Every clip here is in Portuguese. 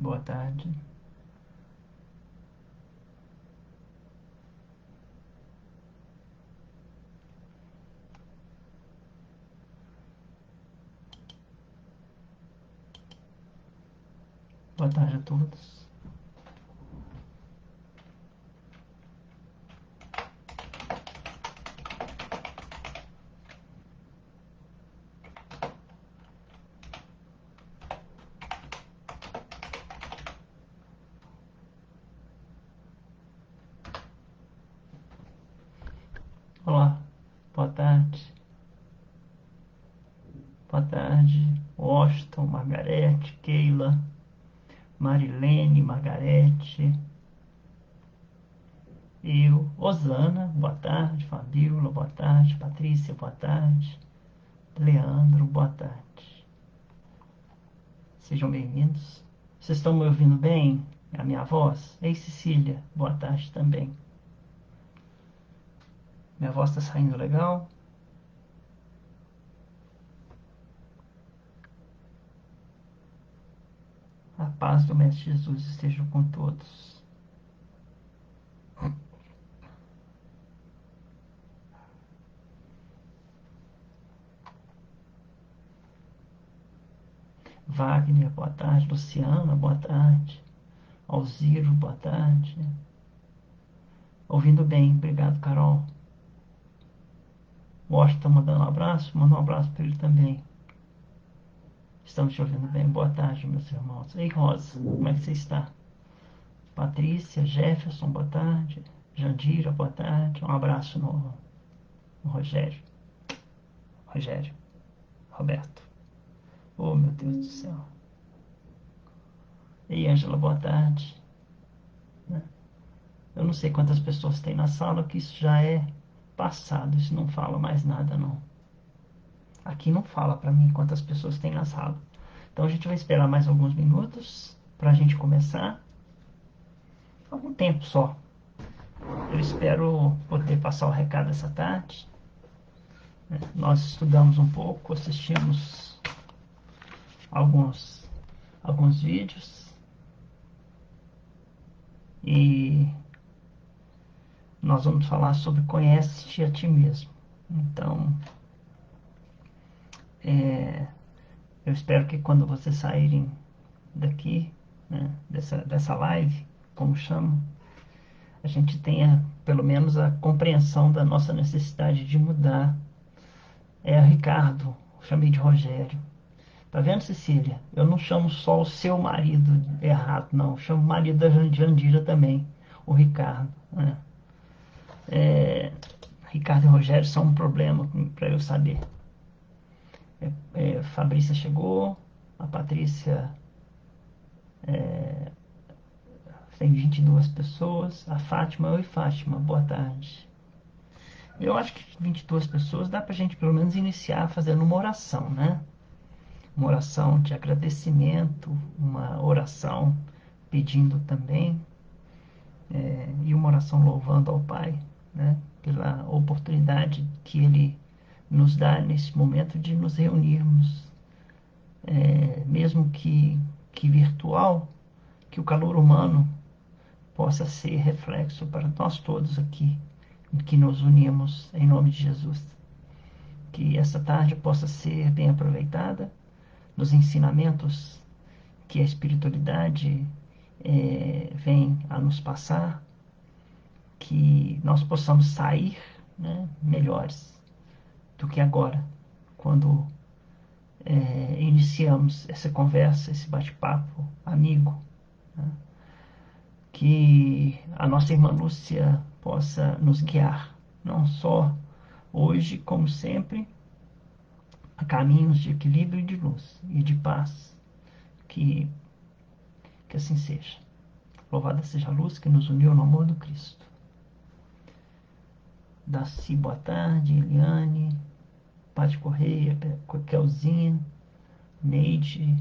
Boa tarde. Boa tarde a todos. Olá, boa tarde. Boa tarde, Washington, Margarete, Keila, Marilene, Margarete, eu, Osana, boa tarde, Fabíola, boa tarde, Patrícia, boa tarde, Leandro, boa tarde. Sejam bem-vindos. Vocês estão me ouvindo bem? A minha voz? Ei, Cecília, boa tarde também. Minha voz está saindo legal? A paz do Mestre Jesus esteja com todos. Wagner, boa tarde. Luciana, boa tarde. Alziro, boa tarde. Ouvindo bem, obrigado, Carol. Washington mandando um abraço, manda um abraço para ele também. Estamos te ouvindo bem, boa tarde, meus irmãos. Ei, Rosa, como é que você está? Patrícia, Jefferson, boa tarde. Jandira, boa tarde. Um abraço no Rogério. Rogério, Roberto. Oh, meu Deus do céu. Ei, Ângela, boa tarde. Eu não sei quantas pessoas tem na sala, que isso já é passado, isso não fala mais nada, não. Aqui não fala para mim quantas pessoas tem na sala. Então a gente vai esperar mais alguns minutos para a gente começar. Algum tempo só. Eu espero poder passar o recado essa tarde. Nós estudamos um pouco, assistimos alguns, alguns vídeos e nós vamos falar sobre conhece-te a ti mesmo. Então, eu espero que quando vocês saírem daqui, né, dessa live, como chamo, a gente tenha pelo menos a compreensão da nossa necessidade de mudar. Ricardo, chamei de Rogério. Tá vendo, Cecília? Eu não chamo só o seu marido errado, não. Eu chamo o marido da Jandira também, o Ricardo. Né? Ricardo e Rogério são um problema para eu saber. Fabrícia chegou, a Patrícia tem 22 pessoas, a Fátima, oi Fátima, boa tarde. Eu acho que 22 pessoas dá pra gente pelo menos iniciar fazendo uma oração, né? Uma oração de agradecimento, uma oração pedindo também, e uma oração louvando ao Pai, né? Pela oportunidade que Ele nos dá nesse momento de nos reunirmos, mesmo que virtual, que o calor humano possa ser reflexo para nós todos aqui, que nos unimos em nome de Jesus. Que essa tarde possa ser bem aproveitada nos ensinamentos que a espiritualidade vem a nos passar, que nós possamos sair, né, melhores do que agora, quando iniciamos essa conversa, esse bate-papo amigo, né? Que a nossa irmã Lúcia possa nos guiar, não só hoje, como sempre, a caminhos de equilíbrio e de luz e de paz. Que assim seja. Louvada seja a luz que nos uniu no amor do Cristo. Daci, boa tarde. Eliane, Pati Correia, Coquelzinha, Neide.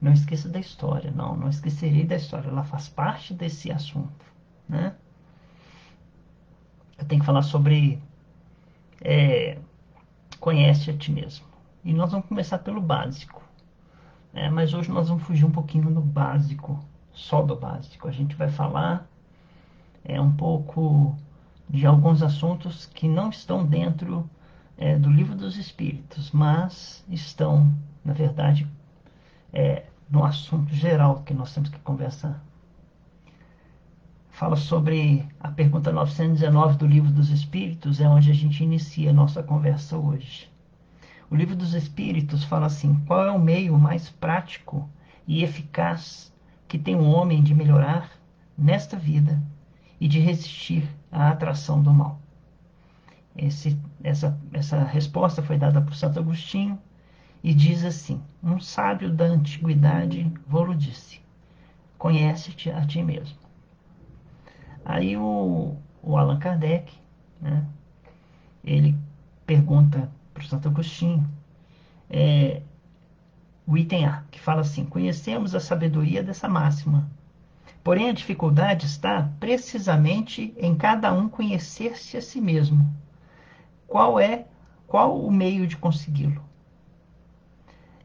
Não esqueça da história. Não esquecerei da história. Ela faz parte desse assunto, né? Eu tenho que falar sobre conhece a ti mesmo. E nós vamos começar pelo básico. Mas hoje nós vamos fugir um pouquinho do básico, só do básico. A gente vai falar um pouco de alguns assuntos que não estão dentro do Livro dos Espíritos, mas estão, na verdade, no assunto geral que nós temos que conversar. Fala sobre a pergunta 919 do Livro dos Espíritos, é onde a gente inicia a nossa conversa hoje. O Livro dos Espíritos fala assim: qual é o meio mais prático e eficaz que tem o homem de melhorar nesta vida e de resistir à atração do mal? Essa resposta foi dada por Santo Agostinho e diz assim: um sábio da antiguidade vou-lo disse, conhece-te a ti mesmo. Aí o Allan Kardec, né, ele pergunta para o Santo Agostinho, o item A, que fala assim: conhecemos a sabedoria dessa máxima, porém a dificuldade está precisamente em cada um conhecer-se a si mesmo. Qual o meio de consegui-lo?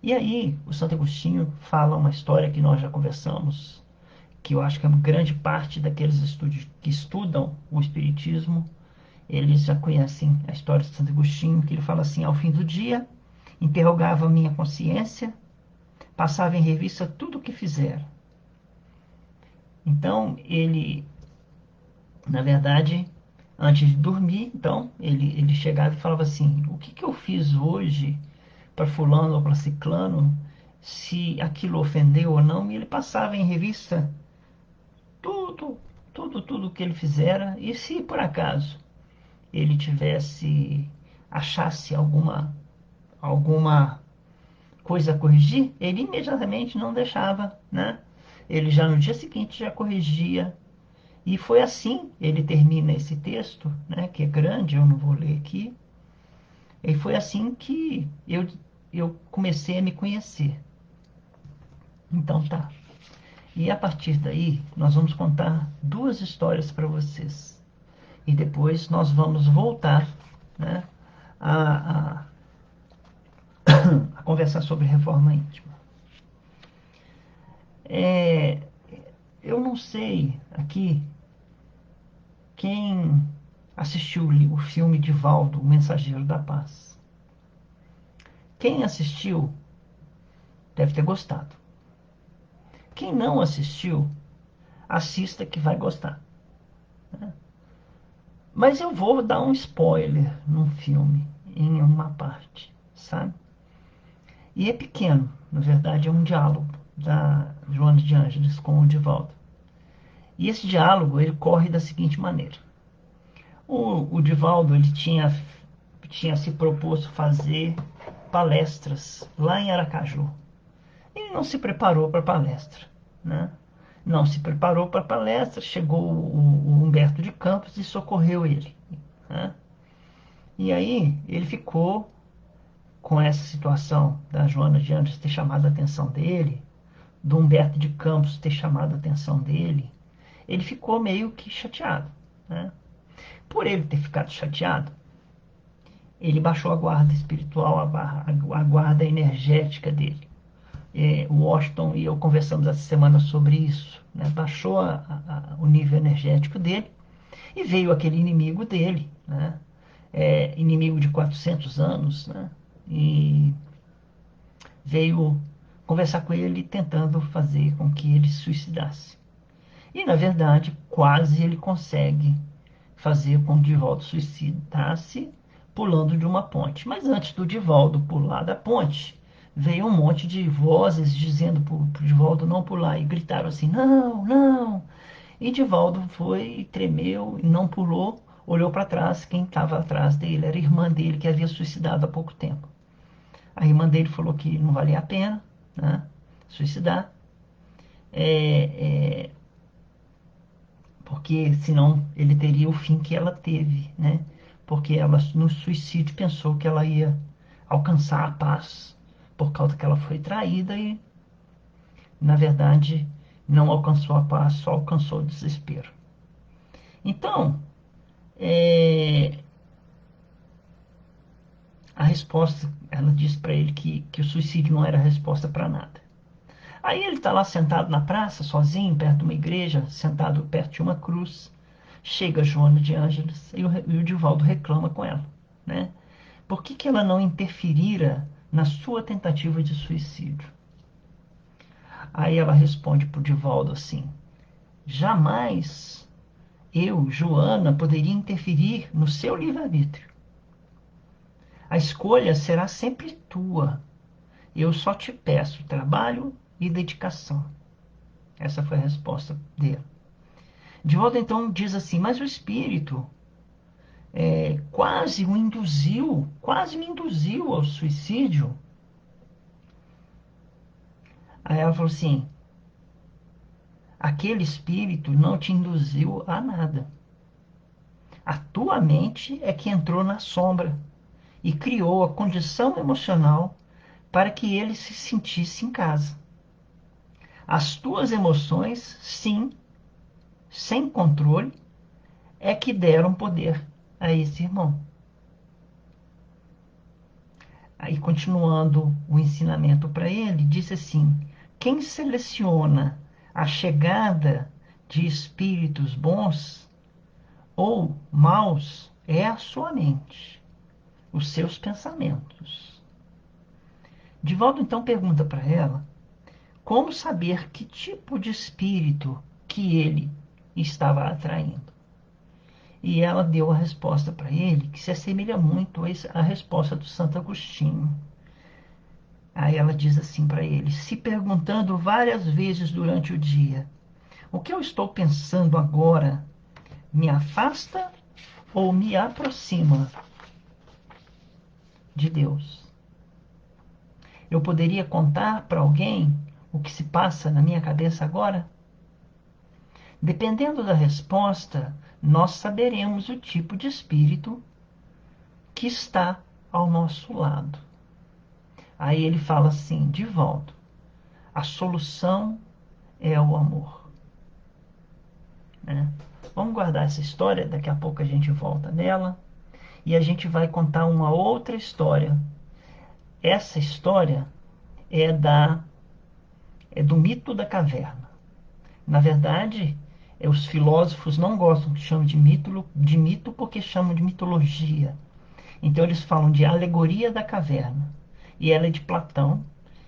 E aí o Santo Agostinho fala uma história que nós já conversamos, que eu acho que é uma grande parte daqueles que estudam o Espiritismo, eles já conhecem a história de Santo Agostinho, que ele fala assim: ao fim do dia, interrogava minha consciência, passava em revista tudo o que fizera. Então, ele, na verdade, antes de dormir, então, ele chegava e falava assim: o que eu fiz hoje para fulano ou para ciclano, se aquilo ofendeu ou não, e ele passava em revista tudo, tudo que ele fizera, e se por acaso ele achasse alguma coisa a corrigir, ele imediatamente não deixava, né? Ele já no dia seguinte já corrigia. E foi assim, ele termina esse texto, né, que é grande, eu não vou ler aqui. E foi assim que eu comecei a me conhecer. Então tá. E a partir daí, nós vamos contar duas histórias para vocês. E depois nós vamos voltar, né, a, a conversar sobre reforma íntima. Eu não sei aqui quem assistiu o filme Divaldo, O Mensageiro da Paz. Quem assistiu deve ter gostado. Quem não assistiu, assista que vai gostar. Mas eu vou dar um spoiler no filme, em uma parte, sabe? E é pequeno, na verdade é um diálogo da Joana de Ângeles com o Divaldo. E esse diálogo ele corre da seguinte maneira: o Divaldo ele tinha se proposto fazer palestras lá em Aracaju. Ele não se preparou para a palestra, né? Não se preparou para a palestra, chegou o Humberto de Campos e socorreu ele, né? E aí ele ficou com essa situação da Joana de Anjos ter chamado a atenção dele, do Humberto de Campos ter chamado a atenção dele, ele ficou meio que chateado, né? Por ele ter ficado chateado, ele baixou a guarda espiritual, a guarda energética dele. O Washington e eu conversamos essa semana sobre isso, né? Baixou o nível energético dele e veio aquele inimigo dele, né? Inimigo de 400 anos, né? E veio conversar com ele tentando fazer com que ele se suicidasse. E, na verdade, quase ele consegue fazer com que o Divaldo suicidasse pulando de uma ponte. Mas antes do Divaldo pular da ponte, veio um monte de vozes dizendo para o Divaldo não pular. E gritaram assim, não, não. E Divaldo foi, tremeu, não pulou, olhou para trás. Quem estava atrás dele era a irmã dele, que havia suicidado há pouco tempo. A irmã dele falou que não valia a pena, né, suicidar, porque senão ele teria o fim que ela teve, né? Porque ela no suicídio pensou que ela ia alcançar a paz por causa que ela foi traída e, na verdade, não alcançou a paz, só alcançou o desespero. Então, a resposta, ela disse para ele que o suicídio não era a resposta para nada. Aí ele está lá sentado na praça, sozinho, perto de uma igreja, sentado perto de uma cruz. Chega Joana de Ângeles e o Divaldo reclama com ela, né? Por que que ela não interferira na sua tentativa de suicídio? Aí ela responde para o Divaldo assim: jamais eu, Joana, poderia interferir no seu livre-arbítrio. A escolha será sempre tua. Eu só te peço trabalho e dedicação. Essa foi a resposta dele. Divaldo então diz assim: mas o espírito quase me induziu ao suicídio. Aí ela falou assim: aquele espírito não te induziu a nada. A tua mente é que entrou na sombra e criou a condição emocional para que ele se sentisse em casa. As tuas emoções, sim, sem controle, é que deram poder a esse irmão. Aí, continuando o ensinamento para ele, disse assim: quem seleciona a chegada de espíritos bons ou maus é a sua mente, os seus pensamentos. Divaldo então pergunta para ela como saber que tipo de espírito que ele estava atraindo. E ela deu a resposta para ele que se assemelha muito à resposta do Santo Agostinho. Aí ela diz assim para ele, se perguntando várias vezes durante o dia: o que eu estou pensando agora me afasta ou me aproxima de Deus? Eu poderia contar para alguém o que se passa na minha cabeça agora? Dependendo da resposta, nós saberemos o tipo de espírito que está ao nosso lado. Aí ele fala assim, de volta: a solução é o amor. Né? Vamos guardar essa história, daqui a pouco a gente volta nela e a gente vai contar uma outra história. Essa história é do mito da caverna. Na verdade, os filósofos não gostam que chamem de mito porque chamam de mitologia. Então eles falam de alegoria da caverna. E ela é de Platão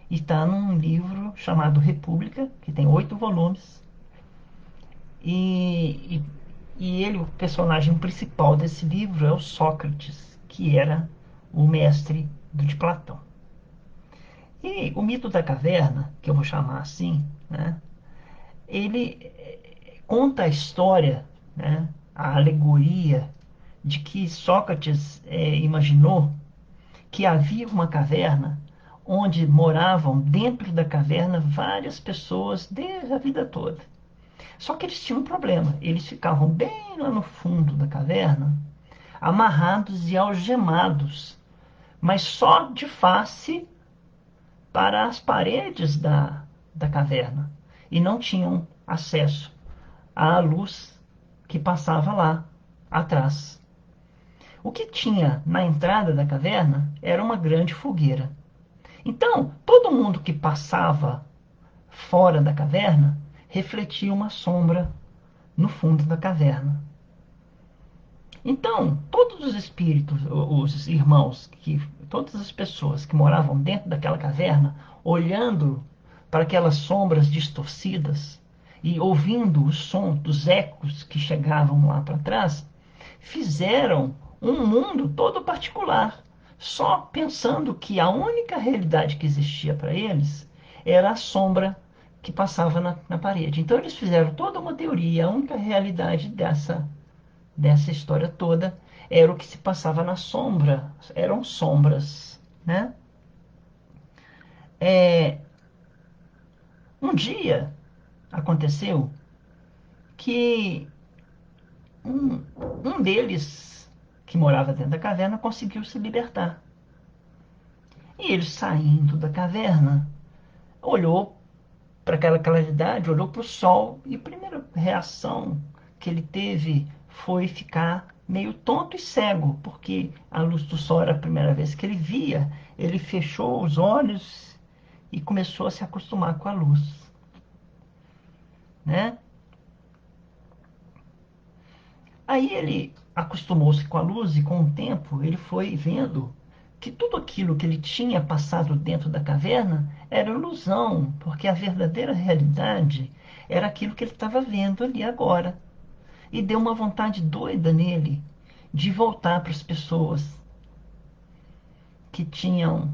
e está num livro chamado República, que tem 8 volumes. E, o personagem principal desse livro é o Sócrates, que era o mestre de Platão. E o mito da caverna, que eu vou chamar assim, né, ele conta a história, né, a alegoria de que Sócrates imaginou que havia uma caverna onde moravam dentro da caverna várias pessoas desde a vida toda. Só que eles tinham um problema. Eles ficavam bem lá no fundo da caverna, amarrados e algemados, mas só de face para as paredes da caverna. E não tinham acesso à luz que passava lá atrás. O que tinha na entrada da caverna era uma grande fogueira. Então, todo mundo que passava fora da caverna refletia uma sombra no fundo da caverna. Então, todos os espíritos, os irmãos, todas as pessoas que moravam dentro daquela caverna, olhando para aquelas sombras distorcidas e ouvindo o som dos ecos que chegavam lá para trás, fizeram um mundo todo particular, só pensando que a única realidade que existia para eles era a sombra que passava na parede. Então eles fizeram toda uma teoria, a única realidade dessa história toda era o que se passava na sombra, eram sombras, né? É, um dia aconteceu que um, um deles, que morava dentro da caverna, conseguiu se libertar. E ele, saindo da caverna, olhou para aquela claridade, olhou para o sol, e a primeira reação que ele teve foi ficar meio tonto e cego, porque a luz do sol era a primeira vez que ele via. Ele fechou os olhos e começou a se acostumar com a luz, né? Aí ele acostumou-se com a luz e com o tempo ele foi vendo que tudo aquilo que ele tinha passado dentro da caverna era ilusão, porque a verdadeira realidade era aquilo que ele estava vendo ali agora. E deu uma vontade doida nele de voltar para as pessoas que tinham,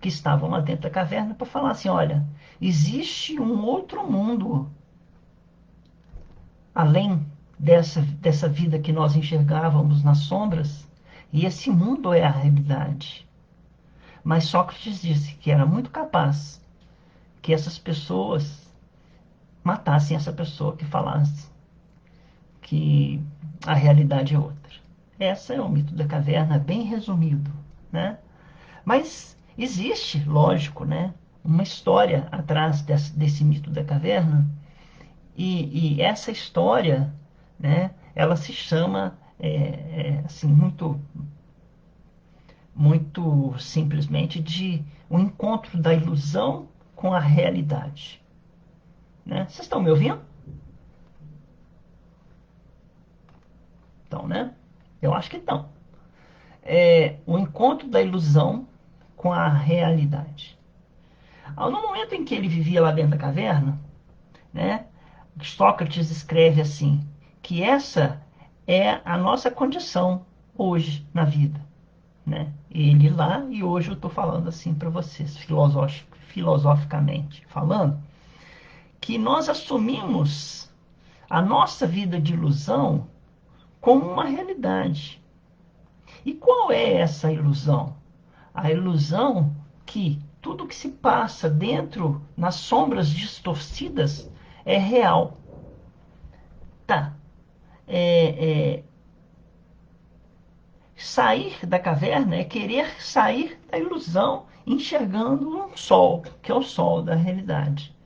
que estavam lá dentro da caverna para falar assim, olha, existe um outro mundo além dessa vida que nós enxergávamos nas sombras, e esse mundo é a realidade. Mas Sócrates disse que era muito capaz que essas pessoas matassem essa pessoa que falasse que a realidade é outra. Esse é o mito da caverna, bem resumido, né? Mas existe, lógico, né, uma história atrás desse mito da caverna, e essa história, né, ela se chama, assim, muito simplesmente de um encontro da ilusão com a realidade. Né? Vocês estão me ouvindo? Então, né? Eu acho que estão. É o encontro da ilusão com a realidade. No momento em que ele vivia lá dentro da caverna, né, Sócrates escreve assim, que essa é a nossa condição hoje na vida. Né? Ele lá e hoje eu estou falando assim para vocês, filosoficamente falando, que nós assumimos a nossa vida de ilusão como uma realidade. E qual é essa ilusão? A ilusão que tudo que se passa dentro, nas sombras distorcidas, é real. Tá. É, Sair da caverna é querer sair da ilusão, enxergando um sol, que é o sol da realidade.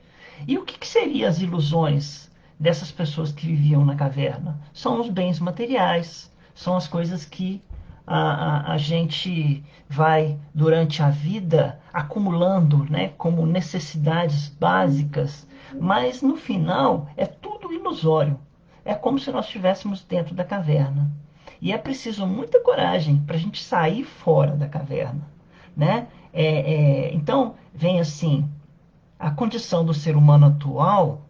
E o que seriam as ilusões dessas pessoas que viviam na caverna? São os bens materiais, são as coisas que a gente vai, durante a vida, acumulando, né, como necessidades básicas, mas no final é tudo ilusório. É como se nós estivéssemos dentro da caverna. E é preciso muita coragem para a gente sair fora da caverna, né? Então, vem assim, a condição do ser humano atual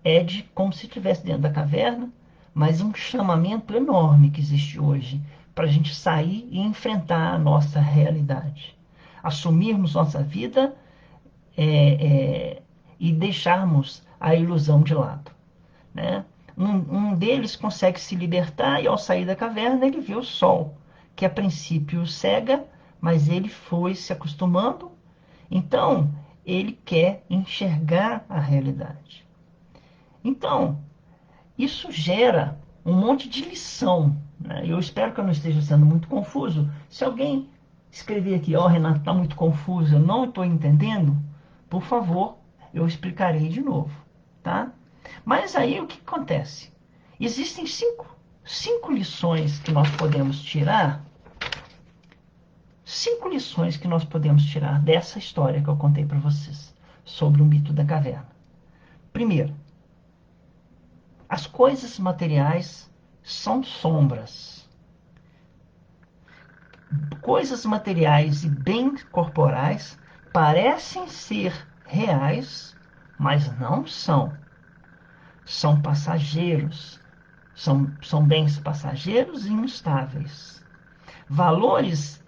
é de como se estivesse dentro da caverna, mas um chamamento enorme que existe hoje para a gente sair e enfrentar a nossa realidade. Assumirmos nossa vida é, e deixarmos a ilusão de lado. Né? Um deles consegue se libertar e ao sair da caverna ele vê o sol, que a princípio cega, mas ele foi se acostumando. Então, ele quer enxergar a realidade. Então, isso gera um monte de lição. Né? Eu espero que eu não esteja sendo muito confuso. Se alguém escrever aqui, ó, Renato, está muito confuso, eu não estou entendendo, por favor, eu explicarei de novo. Tá? Mas aí o que acontece? Existem cinco lições que nós podemos tirar. Cinco lições que nós podemos tirar dessa história que eu contei para vocês sobre o mito da caverna. Primeiro, as coisas materiais são sombras. Coisas materiais e bens corporais parecem ser reais, mas não são. São passageiros. São bens passageiros e instáveis. Valores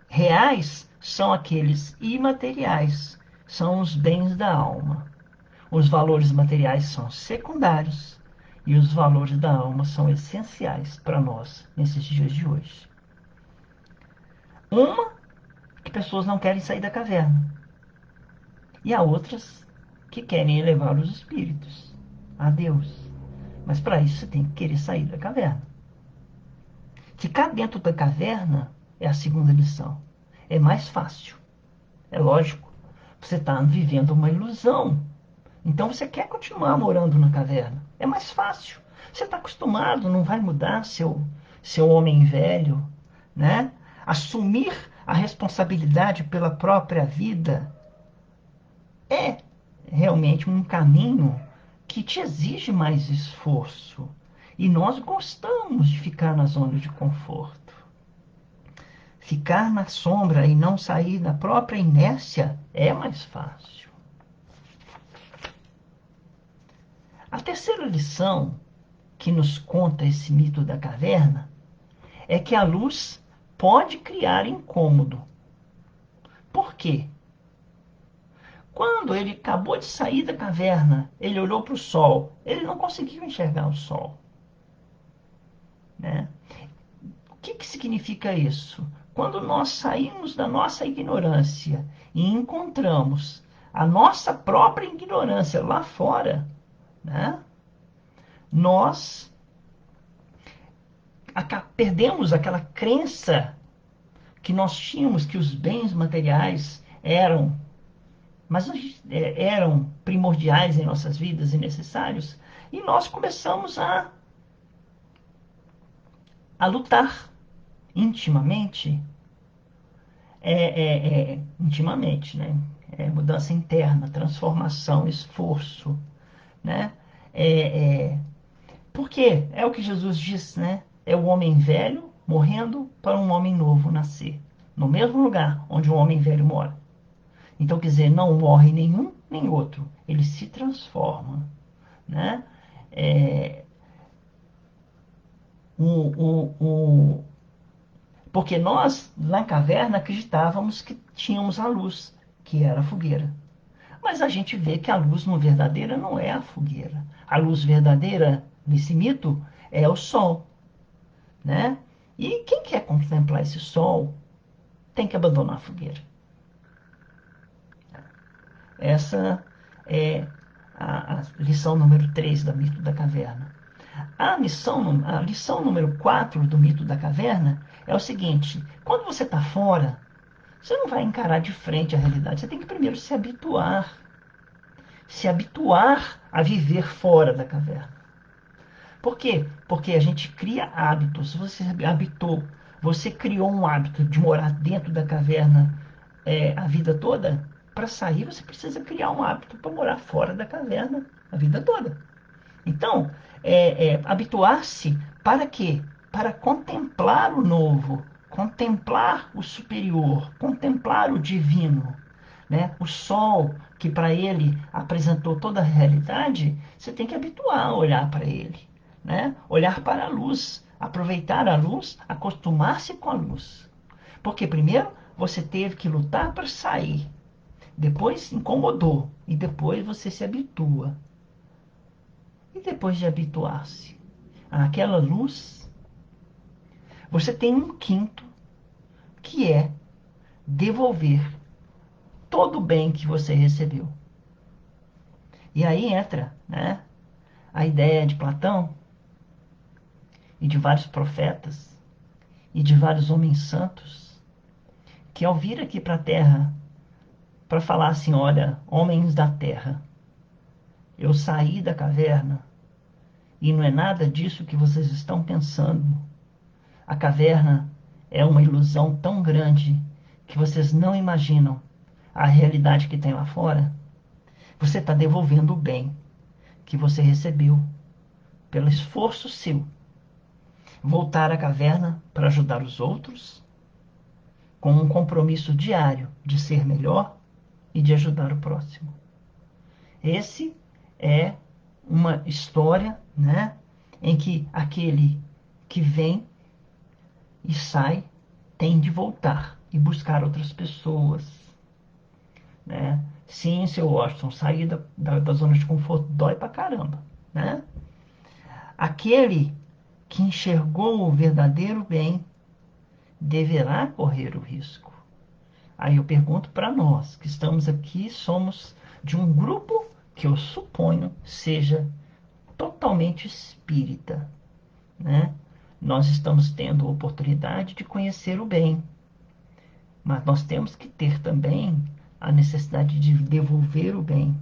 reais são aqueles imateriais, são os bens da alma. Os valores materiais são secundários e os valores da alma são essenciais para nós nesses dias de hoje. Uma, que pessoas não querem sair da caverna, e há outras que querem elevar os espíritos a Deus. Mas para isso você tem que querer sair da caverna. Ficar dentro da caverna é a segunda lição. É mais fácil. É lógico. Você está vivendo uma ilusão. Então você quer continuar morando na caverna. É mais fácil. Você está acostumado, não vai mudar seu homem velho, né? Assumir a responsabilidade pela própria vida é realmente um caminho que te exige mais esforço. E nós gostamos de ficar na zona de conforto. Ficar na sombra e não sair da própria inércia é mais fácil. A terceira lição que nos conta esse mito da caverna é que a luz pode criar incômodo. Por quê? Quando ele acabou de sair da caverna, ele olhou para o sol. Ele não conseguiu enxergar o sol. Né? O que, que significa isso? Quando nós saímos da nossa ignorância e encontramos a nossa própria ignorância lá fora, né? Nós perdemos aquela crença que nós tínhamos que os bens materiais eram, mas eram primordiais em nossas vidas e necessários, e nós começamos a lutar intimamente, intimamente, né? Mudança interna, transformação, esforço, né? Porque é o que Jesus diz, né? É o homem velho morrendo para um homem novo nascer, no mesmo lugar onde o homem velho mora. Então, quer dizer, não morre nenhum nem outro, ele se transforma, né? É, o, o, o, Porque nós, na caverna, acreditávamos que tínhamos a luz, que era a fogueira. Mas a gente vê que a luz no verdadeira não é a fogueira. A luz verdadeira, nesse mito, é o sol, né? E quem quer contemplar esse sol tem que abandonar a fogueira. Essa é a lição número 3 do mito da caverna. A lição número 4 do mito da caverna é o seguinte: quando você está fora, você não vai encarar de frente a realidade. Você tem que primeiro se habituar. Se habituar a viver fora da caverna. Por quê? Porque a gente cria hábitos. Você habitou, você criou um hábito de morar dentro da caverna a vida toda. Para sair, você precisa criar um hábito para morar fora da caverna a vida toda. Então, habituar-se para quê? Para contemplar o novo, contemplar o superior, contemplar o divino. Né? O sol, que para ele apresentou toda a realidade, você tem que habituar a olhar para ele. Né? Olhar para a luz, aproveitar a luz, acostumar-se com a luz. Porque primeiro você teve que lutar para sair, depois incomodou, e depois você se habitua. E depois de habituar-se àquela luz, você tem um quinto, que é devolver todo o bem que você recebeu. E aí entra, né, a ideia de Platão e de vários profetas e de vários homens santos que ao vir aqui para a Terra para falar assim, olha, homens da Terra, eu saí da caverna e não é nada disso que vocês estão pensando. A caverna é uma ilusão tão grande que vocês não imaginam a realidade que tem lá fora. Você está devolvendo o bem que você recebeu pelo esforço seu. Voltar à caverna para ajudar os outros, com um compromisso diário de ser melhor e de ajudar o próximo. Esse é uma história, né, em que aquele que vem e sai tem de voltar e buscar outras pessoas. Né? Sim, seu Washington, sair da zona de conforto dói pra caramba. Né? Aquele que enxergou o verdadeiro bem deverá correr o risco. Aí eu pergunto para nós que estamos aqui, somos de um grupo que eu suponho seja totalmente espírita. Né? Nós estamos tendo a oportunidade de conhecer o bem, mas nós temos que ter também a necessidade de devolver o bem.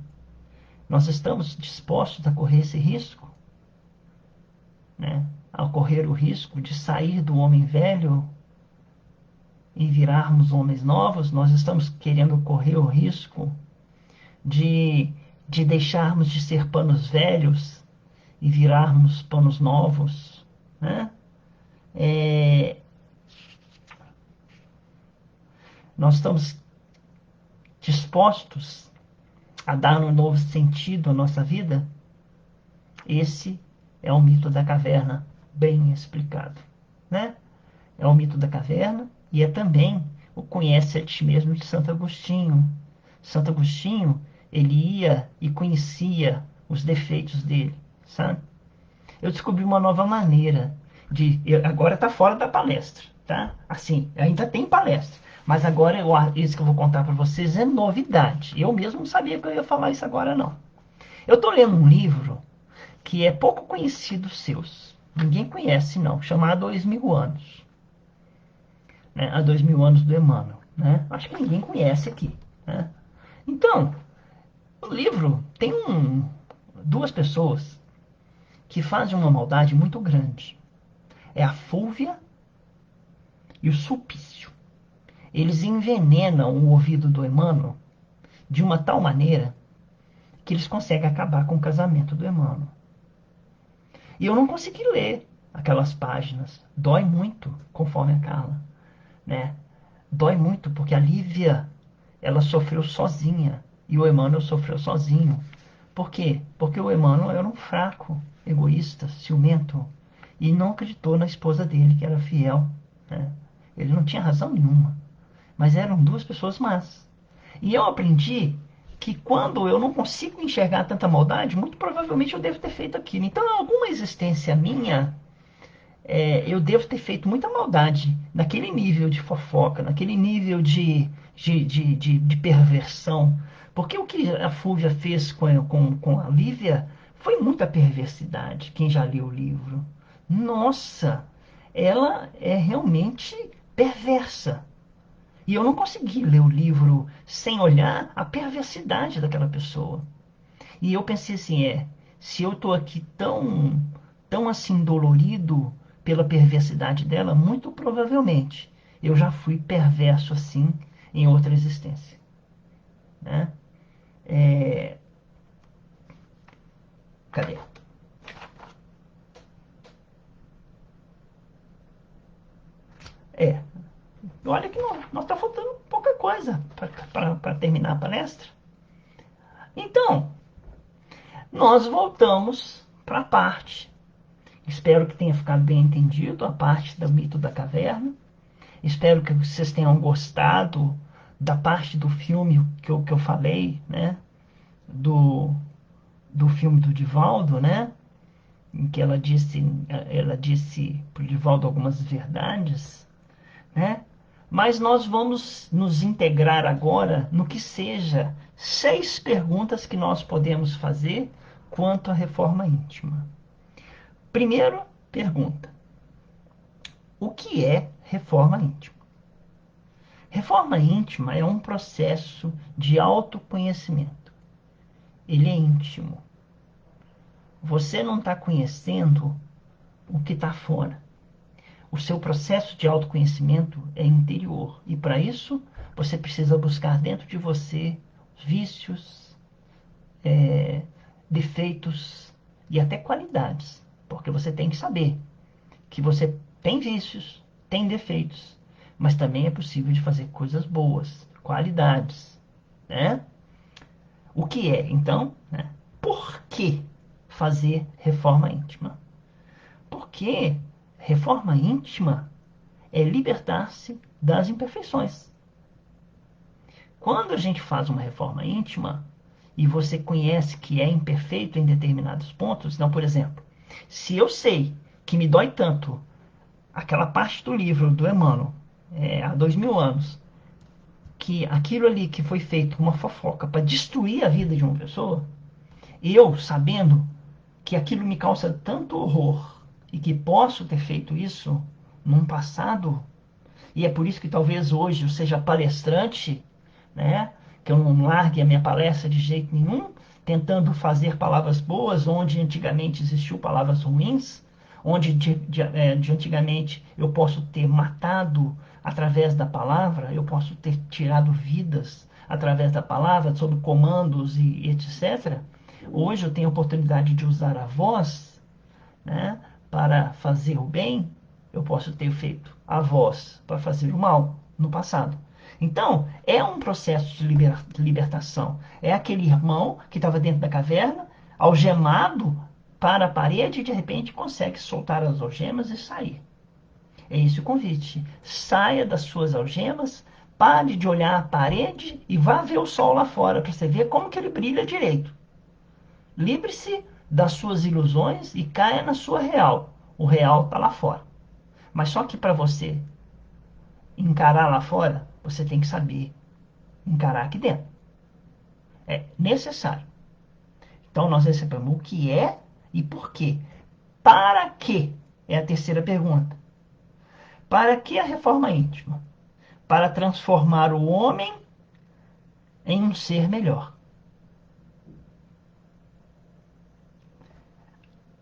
Nós estamos dispostos a correr esse risco? Né? A correr o risco de sair do homem velho e virarmos homens novos, nós estamos querendo correr o risco de, de deixarmos de ser panos velhos e virarmos panos novos, né? É, nós estamos dispostos a dar um novo sentido à nossa vida? Esse é o mito da caverna bem explicado, né? É o mito da caverna e é também o conhece a ti mesmo de Santo Agostinho. Santo Agostinho, ele ia e conhecia os defeitos dele, sabe? Eu descobri uma nova maneira agora está fora da palestra, tá? Assim, ainda tem palestra, mas agora isso que eu vou contar para vocês é novidade. Eu mesmo não sabia que eu ia falar isso agora, não. Eu estou lendo um livro que é pouco conhecido seus. Ninguém conhece, não. Chamado 2000 Anos. Né? A 2000 Anos do Emmanuel. Né? Acho que ninguém conhece aqui. Né? Então, o livro tem duas pessoas que fazem uma maldade muito grande. É a Fúvia e o Sulpício. Eles envenenam o ouvido do Emmanuel de uma tal maneira que eles conseguem acabar com o casamento do Emmanuel. E eu não consegui ler aquelas páginas. Dói muito, conforme a Carla, né? Dói muito porque a Lívia, ela sofreu sozinha e o Emmanuel sofreu sozinho. Por quê? Porque o Emmanuel era um fraco, egoísta, ciumento e não acreditou na esposa dele, que era fiel, né? Ele não tinha razão nenhuma, mas eram duas pessoas más. E eu aprendi que quando eu não consigo enxergar tanta maldade, muito provavelmente eu devo ter feito aquilo. Então, em alguma existência minha, eu devo ter feito muita maldade naquele nível de fofoca, naquele nível de perversão. Porque o que a Fúvia fez com a Lívia foi muita perversidade, quem já leu o livro. Nossa, ela é realmente perversa. E eu não consegui ler o livro sem olhar a perversidade daquela pessoa. E eu pensei assim, se eu estou aqui tão assim dolorido pela perversidade dela, muito provavelmente eu já fui perverso assim em outra existência, né? É, cadê? É, olha que nós está faltando pouca coisa para terminar a palestra. Então, nós voltamos para a parte. Espero que tenha ficado bem entendido a parte do mito da caverna. Espero que vocês tenham gostado da parte do filme que eu falei, né? Do, do filme do Divaldo, né? Em que ela disse para o Divaldo algumas verdades, né? Mas nós vamos nos integrar agora no que seja 6 perguntas que nós podemos fazer quanto à reforma íntima. Primeira pergunta: o que é reforma íntima? Reforma íntima é um processo de autoconhecimento. Ele é íntimo. Você não está conhecendo o que está fora. O seu processo de autoconhecimento é interior. E para isso, você precisa buscar dentro de você vícios, defeitos e até qualidades. Porque você tem que saber que você tem vícios, tem defeitos, mas também é possível de fazer coisas boas, qualidades, né? O que é, então, né? Por que fazer reforma íntima? Porque reforma íntima é libertar-se das imperfeições. Quando a gente faz uma reforma íntima e você conhece que é imperfeito em determinados pontos, então, por exemplo, se eu sei que me dói tanto aquela parte do livro do Emmanuel, há 2000 anos, que aquilo ali que foi feito uma fofoca para destruir a vida de uma pessoa, eu sabendo que aquilo me causa tanto horror e que posso ter feito isso num passado, e é por isso que talvez hoje eu seja palestrante, né? Que eu não largue a minha palestra de jeito nenhum, tentando fazer palavras boas onde antigamente existiu palavras ruins, onde de antigamente eu posso ter matado através da palavra, eu posso ter tirado vidas através da palavra, sobre comandos e etc. Hoje eu tenho a oportunidade de usar a voz, né, para fazer o bem. Eu posso ter feito a voz para fazer o mal no passado. Então, é um processo de libertação. É aquele irmão que estava dentro da caverna, algemado para a parede e de repente consegue soltar as algemas e sair. É esse o convite. Saia das suas algemas, pare de olhar a parede e vá ver o sol lá fora para você ver como que ele brilha direito. Livre-se das suas ilusões e caia na sua real. O real está lá fora. Mas só que para você encarar lá fora, você tem que saber encarar aqui dentro. É necessário. Então nós recebemos o que é e por quê. Para quê? É a terceira pergunta. Para que a reforma íntima? Para transformar o homem em um ser melhor.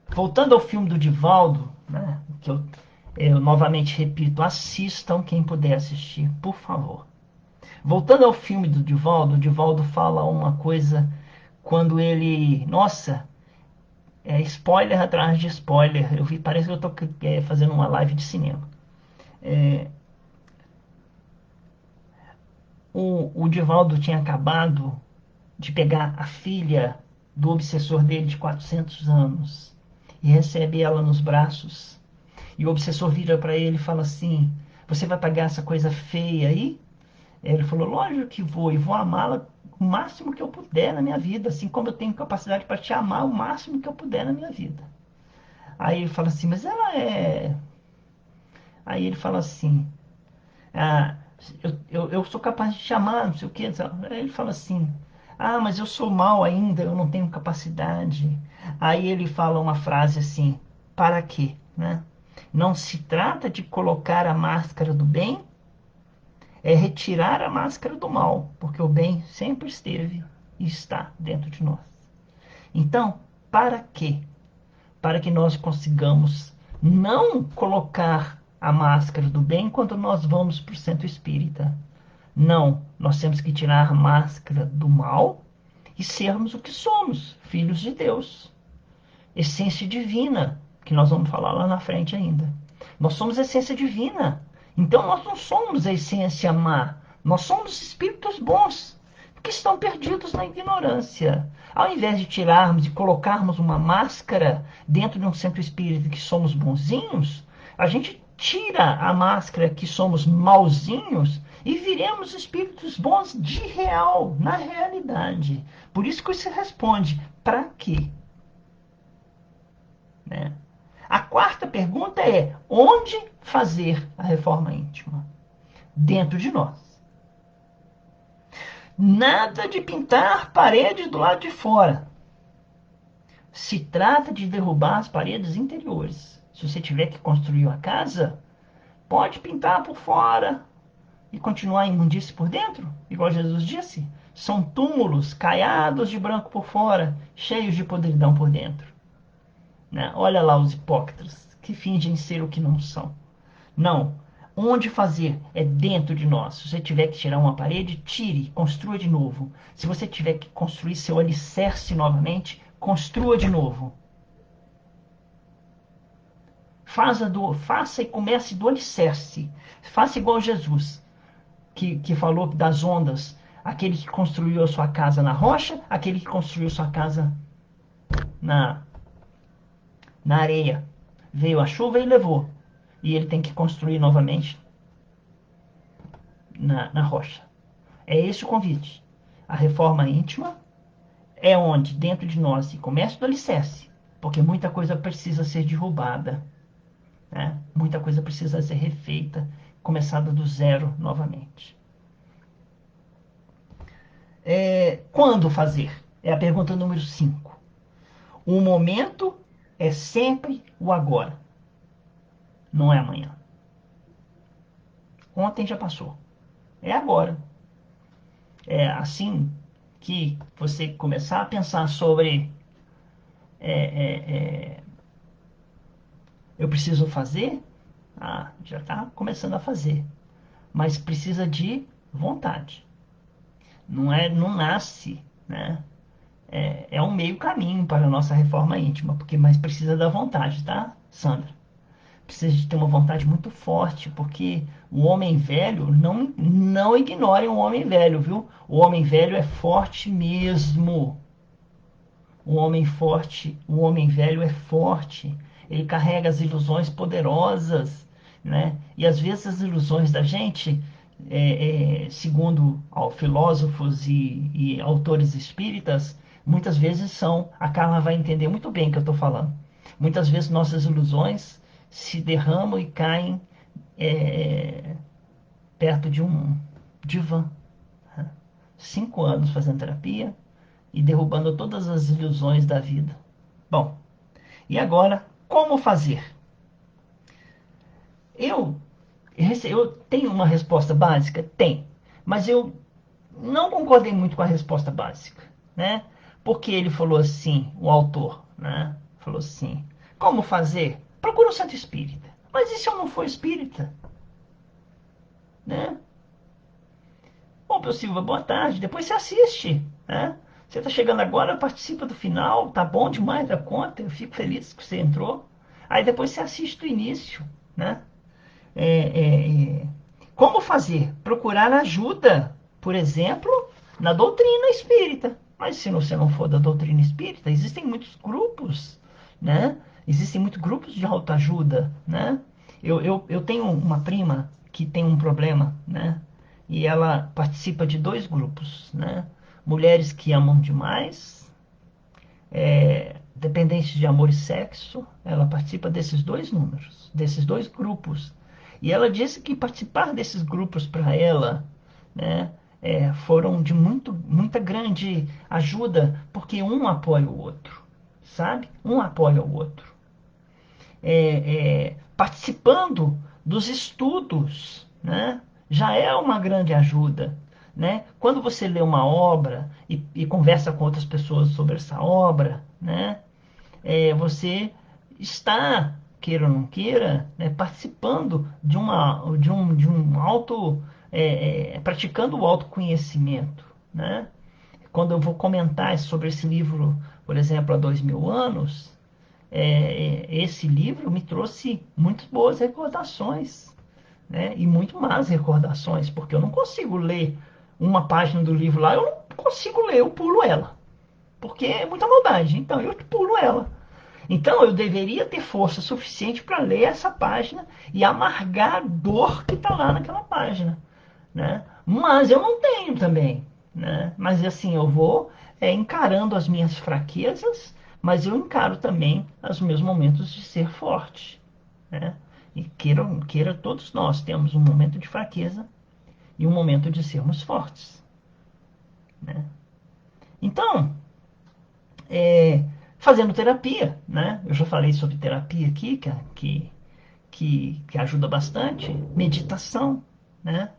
Voltando ao filme do Divaldo, né, que eu novamente repito, assistam quem puder assistir, por favor. Voltando ao filme do Divaldo, o Divaldo fala uma coisa quando ele... Nossa, é spoiler atrás de spoiler. Eu vi, parece que eu estou fazendo uma live de cinema. O Divaldo tinha acabado de pegar a filha do obsessor dele de 400 anos e recebe ela nos braços. E o obsessor vira para ele e fala assim: Você vai pagar essa coisa feia aí? Ele falou: Lógico que vou, e vou amá-la o máximo que eu puder na minha vida, assim como eu tenho capacidade para te amar o máximo que eu puder na minha vida. Aí ele fala assim: Mas ela é. Aí ele fala assim: Ah, eu sou capaz de te amar, não sei o quê. Aí ele fala assim: Ah, mas eu sou mal ainda, eu não tenho capacidade. Aí ele fala uma frase assim: Para quê, né? Não se trata de colocar a máscara do bem, é retirar a máscara do mal, porque o bem sempre esteve e está dentro de nós. Então, para quê? Para que nós consigamos não colocar a máscara do bem quando nós vamos para o centro espírita. Não, nós temos que tirar a máscara do mal e sermos o que somos, filhos de Deus. Essência divina, que nós vamos falar lá na frente ainda. Nós somos essência divina. Então nós não somos a essência má. Nós somos espíritos bons, que estão perdidos na ignorância. Ao invés de tirarmos e colocarmos uma máscara dentro de um centro espírita que somos bonzinhos, a gente tira a máscara que somos mauzinhos e viremos espíritos bons de real, na realidade. Por isso que você responde, para quê? Né? A quarta pergunta é: onde fazer a reforma íntima? Dentro de nós. Nada de pintar paredes do lado de fora. Se trata de derrubar as paredes interiores. Se você tiver que construir uma casa, pode pintar por fora e continuar a imundície por dentro, igual Jesus disse. São túmulos caiados de branco por fora, cheios de podridão por dentro. Né? Olha lá os hipócritas que fingem ser o que não são. Não. Onde fazer é dentro de nós. Se você tiver que tirar uma parede, tire, construa de novo. Se você tiver que construir seu alicerce novamente, construa de novo. Faça e comece do alicerce. Faça igual Jesus, que falou das ondas. Aquele que construiu a sua casa na rocha, aquele que construiu sua casa na, na areia. Veio a chuva e levou. E ele tem que construir novamente na rocha. É esse o convite. A reforma íntima é onde, dentro de nós, se começa do alicerce, porque muita coisa precisa ser derrubada, né? Muita coisa precisa ser refeita, começada do zero novamente. Quando fazer? É a pergunta número 5. O momento é sempre o agora, não é amanhã. Ontem já passou. É agora. É assim que você começar a pensar sobre é, é, é, eu preciso fazer, já está começando a fazer, mas precisa de vontade. não nasce, né? É um meio caminho para a nossa reforma íntima, porque mais precisa da vontade, tá, Sandra? Precisa de ter uma vontade muito forte, porque o homem velho, não ignorem o homem velho, viu? O homem velho é forte mesmo. O homem velho é forte. Ele carrega as ilusões poderosas, né? E às vezes as ilusões da gente, segundo filósofos e autores espíritas, muitas vezes são. A Carla vai entender muito bem o que eu estou falando. Muitas vezes nossas ilusões se derramam e caem é, perto de um divã. 5 anos fazendo terapia e derrubando todas as ilusões da vida. Bom, e agora, como fazer? Eu, eu tenho uma resposta básica? Tem. Mas eu não concordei muito com a resposta básica, né? Porque ele falou assim, o autor, né? Falou assim, como fazer? Procura um centro espírita. Mas e se eu não for espírita? Né? Bom, Silva, boa tarde. Depois você assiste, né? Você está chegando agora, participa do final, tá bom demais da conta, eu fico feliz que você entrou. Aí depois você assiste do início, né? É, é, é. Como fazer? Procurar ajuda, por exemplo, na doutrina espírita. Mas se você não for da doutrina espírita, existem muitos grupos, né? Existem muitos grupos de autoajuda, né? Eu tenho uma prima que tem um problema, né? E ela participa de dois grupos, né? Mulheres que amam demais, dependentes de amor e sexo, ela participa desses dois números, desses dois grupos. E ela disse que participar desses grupos para ela, né, foram de muita grande ajuda, porque um apoia o outro, sabe? Um apoia o outro. Participando dos estudos, né, já é uma grande ajuda. Né? Quando você lê uma obra e conversa com outras pessoas sobre essa obra, né, você está, queira ou não queira, né, participando de um auto, praticando o autoconhecimento, né? Quando eu vou comentar sobre esse livro, por exemplo, há 2000 anos, esse livro me trouxe muito boas recordações, né? E muito más recordações, porque eu não consigo ler uma página do livro lá, eu não consigo ler, eu pulo ela, porque é muita maldade, então eu pulo ela. Então eu deveria ter força suficiente para ler essa página e amargar a dor que está lá naquela página, né? Mas eu não tenho também, né? Mas assim eu vou encarando as minhas fraquezas, mas eu encaro também os meus momentos de ser forte, né? E queira todos nós temos um momento de fraqueza e um momento de sermos fortes, né? Então é, fazendo terapia, né? Eu já falei sobre terapia aqui, que ajuda bastante, meditação, né?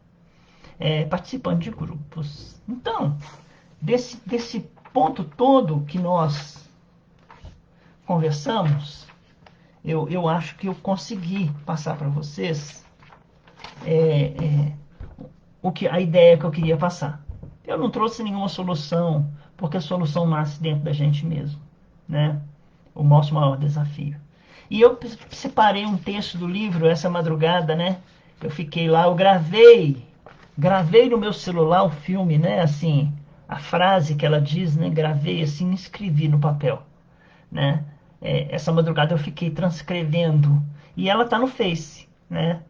Participando de grupos. Então, desse ponto todo que nós conversamos, eu acho que eu consegui passar para vocês a ideia que eu queria passar. Eu não trouxe nenhuma solução, porque a solução nasce dentro da gente mesmo, né? O nosso maior desafio. E eu separei um texto do livro essa madrugada, né? Eu fiquei lá, eu gravei no meu celular o filme, né? Assim, a frase que ela diz, né? Gravei assim, escrevi no papel, né? Essa madrugada eu fiquei transcrevendo e ela tá no Face, né?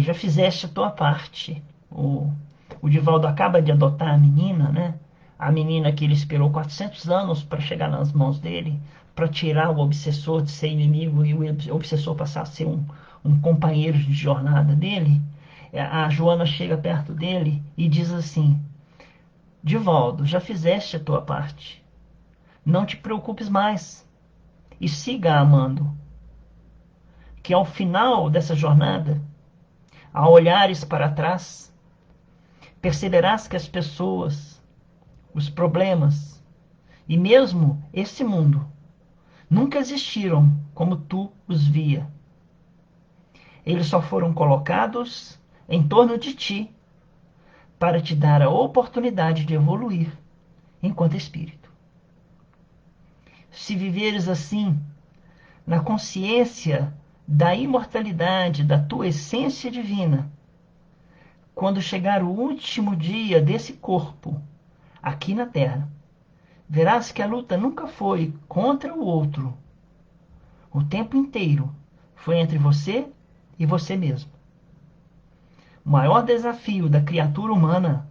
Já fizeste a tua parte. O Divaldo acaba de adotar a menina, né? A menina que ele esperou 400 anos para chegar nas mãos dele, para tirar o obsessor de ser inimigo e o obsessor passar a ser um companheiro de jornada dele. A Joana chega perto dele e diz assim: Divaldo, já fizeste a tua parte. Não te preocupes mais e siga amando, que ao final dessa jornada, ao olhares para trás, perceberás que as pessoas, os problemas e mesmo esse mundo nunca existiram como tu os via. Eles só foram colocados em torno de ti para te dar a oportunidade de evoluir enquanto espírito. Se viveres assim, na consciência da imortalidade da tua essência divina, quando chegar o último dia desse corpo aqui na Terra, verás que a luta nunca foi contra o outro. O tempo inteiro foi entre você e você mesmo. O maior desafio da criatura humana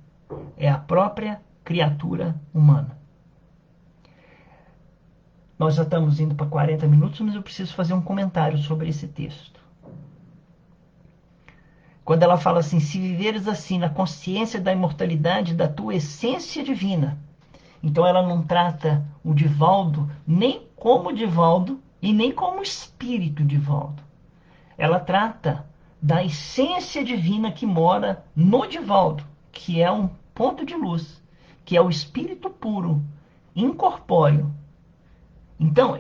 é a própria criatura humana. Nós já estamos indo para 40 minutos, mas eu preciso fazer um comentário sobre esse texto. Quando ela fala assim, se viveres assim na consciência da imortalidade da tua essência divina, então ela não trata o Divaldo nem como Divaldo e nem como espírito Divaldo. Ela trata da essência divina que mora no Divaldo, que é um ponto de luz, que é o espírito puro, incorpóreo. Então,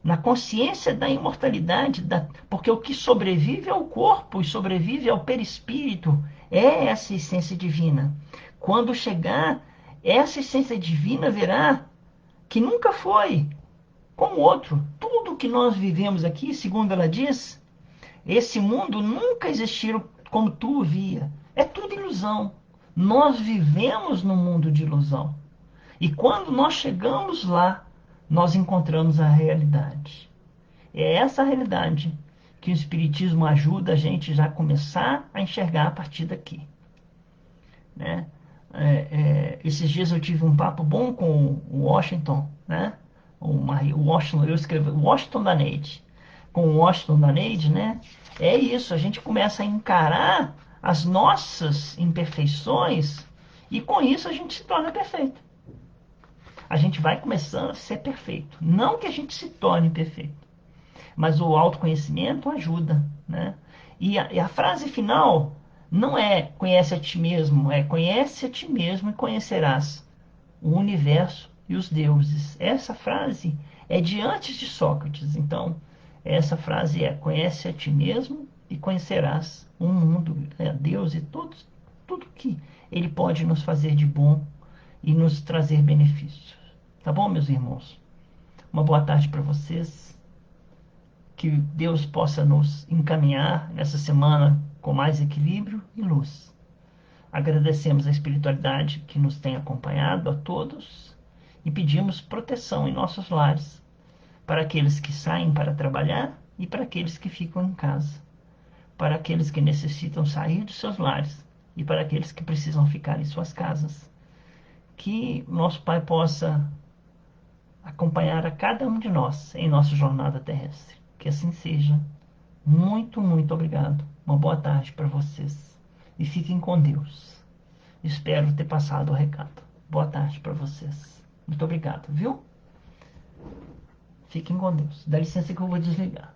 na consciência da imortalidade, porque o que sobrevive ao corpo e sobrevive ao perispírito é essa essência divina. Quando chegar, essa essência divina verá que nunca foi como outro. Tudo que nós vivemos aqui, segundo ela diz, esse mundo nunca existiu como tu o via. É tudo ilusão. Nós vivemos num mundo de ilusão. E quando nós chegamos lá, nós encontramos a realidade. É essa realidade que o Espiritismo ajuda a gente já a começar a enxergar a partir daqui. Né? Esses dias eu tive um papo bom com o Washington, né? O Washington, eu escrevi Washington da Neide. Com o Washington da Neide, né? É isso, a gente começa a encarar as nossas imperfeições e com isso a gente se torna perfeito. A gente vai começando a ser perfeito. Não que a gente se torne perfeito, mas o autoconhecimento ajuda, né? E a frase final não é conhece a ti mesmo, é conhece a ti mesmo e conhecerás o universo e os deuses. Essa frase é de antes de Sócrates. Então, essa frase é conhece a ti mesmo e conhecerás o mundo, Deus e tudo que ele pode nos fazer de bom e nos trazer benefícios. Tá bom, meus irmãos? Uma boa tarde para vocês. Que Deus possa nos encaminhar nessa semana com mais equilíbrio e luz. Agradecemos a espiritualidade que nos tem acompanhado a todos e pedimos proteção em nossos lares para aqueles que saem para trabalhar e para aqueles que ficam em casa, para aqueles que necessitam sair de seus lares e para aqueles que precisam ficar em suas casas. Que nosso Pai possa acompanhar a cada um de nós em nossa jornada terrestre. Que assim seja. Muito, muito obrigado. Uma boa tarde para vocês. E fiquem com Deus. Espero ter passado o recado. Boa tarde para vocês. Muito obrigado, viu? Fiquem com Deus. Dá licença que eu vou desligar.